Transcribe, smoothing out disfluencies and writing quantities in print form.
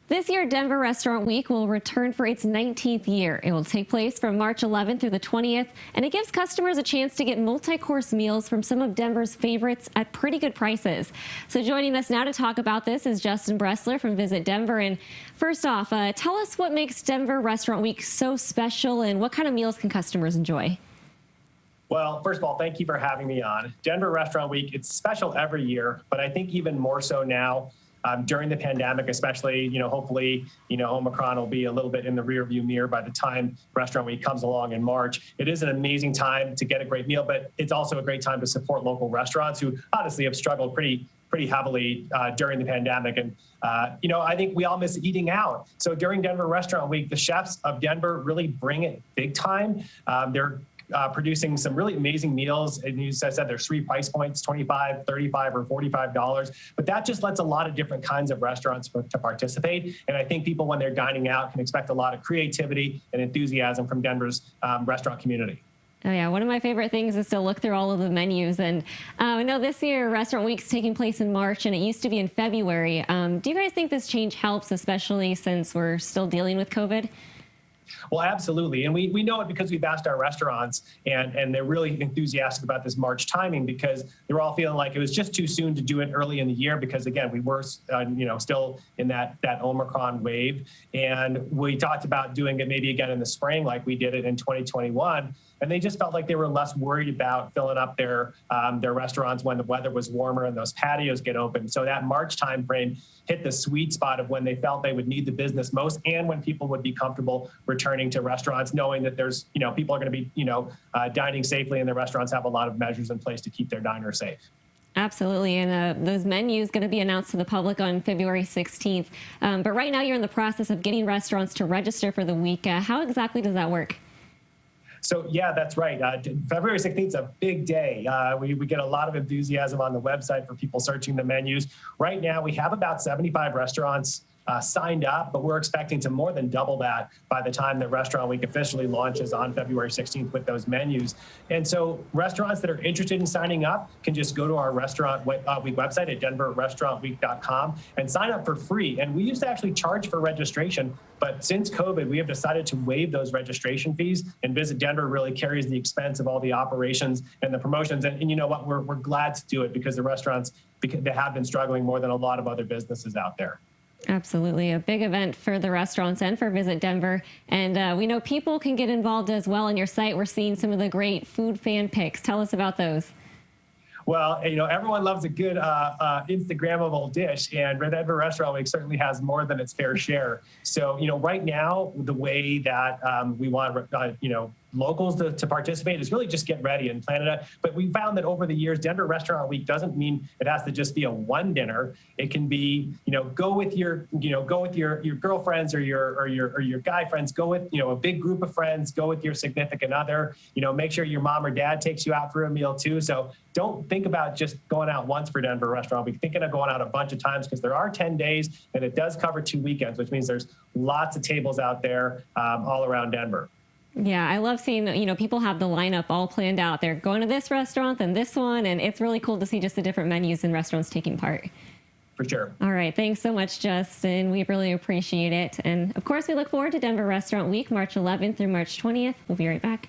This year, Denver Restaurant Week will return for its 19th year. It will take place from March 11th through the 20th, and it gives customers a chance to get multi-course meals from some of Denver's favorites at pretty good prices. So joining us now to talk about this is Justin Bressler from Visit Denver. And first off, tell us what makes Denver Restaurant Week so special and what kind of meals can customers enjoy? Well, first of all, thank you for having me on. Denver Restaurant Week, it's special every year, but I think even more so now. During the pandemic, especially, hopefully, Omicron will be a little bit in the rearview mirror by the time Restaurant Week comes along in March. It is an amazing time to get a great meal, but it's also a great time to support local restaurants who honestly have struggled pretty heavily during the pandemic. And, I think we all miss eating out. So during Denver Restaurant Week, the chefs of Denver really bring it big time. They're producing some really amazing meals. And as I said, there's 3 price points, $25, $35, or $45. But that just lets a lot of different kinds of restaurants to participate. And I think people, when they're dining out, can expect a lot of creativity and enthusiasm from Denver's restaurant community. Oh yeah, one of my favorite things is to look through all of the menus. And I know this year Restaurant Week's taking place in March and it used to be in February. Do you guys think this change helps, especially since we're still dealing with COVID? Well, absolutely. And we know it because we've asked our restaurants, and they're really enthusiastic about this March timing because they're all feeling like it was just too soon to do it early in the year because, again, we were, still in that Omicron wave. And we talked about doing it maybe again in the spring like we did it in 2021. And they just felt like they were less worried about filling up their restaurants when the weather was warmer and those patios get open. So that March timeframe hit the sweet spot of when they felt they would need the business most and when people would be comfortable returning to restaurants, knowing that there's, people are going to be, dining safely and the restaurants have a lot of measures in place to keep their diners safe. Absolutely. And those menus going to be announced to the public on February 16th. But right now you're in the process of getting restaurants to register for the week. How exactly does that work? So, yeah, that's right. February 16th is a big day. We get a lot of enthusiasm on the website for people searching the menus. Right now, we have about 75 restaurants signed up, but we're expecting to more than double that by the time the Restaurant Week officially launches on February 16th with those menus. And so restaurants that are interested in signing up can just go to our Restaurant Week website at denverrestaurantweek.com and sign up for free. And we used to actually charge for registration, but since COVID, we have decided to waive those registration fees, and Visit Denver really carries the expense of all the operations and the promotions. And you know what? We're glad to do it because the restaurants, they have been struggling more than a lot of other businesses out there. Absolutely. A big event for the restaurants and for Visit Denver. And we know people can get involved as well on your site. We're seeing some of the great food fan pics. Tell us about those. Well, everyone loves a good Instagrammable dish, and Denver Restaurant Week certainly has more than its fair share. So, right now, the way that we want, locals to participate is really just get ready and plan it out. But we found that over the years, Denver Restaurant Week doesn't mean it has to just be a one dinner. It can be, go with your girlfriends or your guy friends. Go with, a big group of friends. Go with your significant other. Make sure your mom or dad takes you out for a meal too. So don't think about just going out once for Denver Restaurant Week. Thinking of going out a bunch of times because there are 10 days and it does cover 2 weekends, which means there's lots of tables out there all around Denver. Yeah, I love seeing, people have the lineup all planned out. They're going to this restaurant, then this one, and it's really cool to see just the different menus and restaurants taking part. For sure. All right. Thanks so much, Justin. We really appreciate it. And, of course, we look forward to Denver Restaurant Week, March 11th through March 20th. We'll be right back.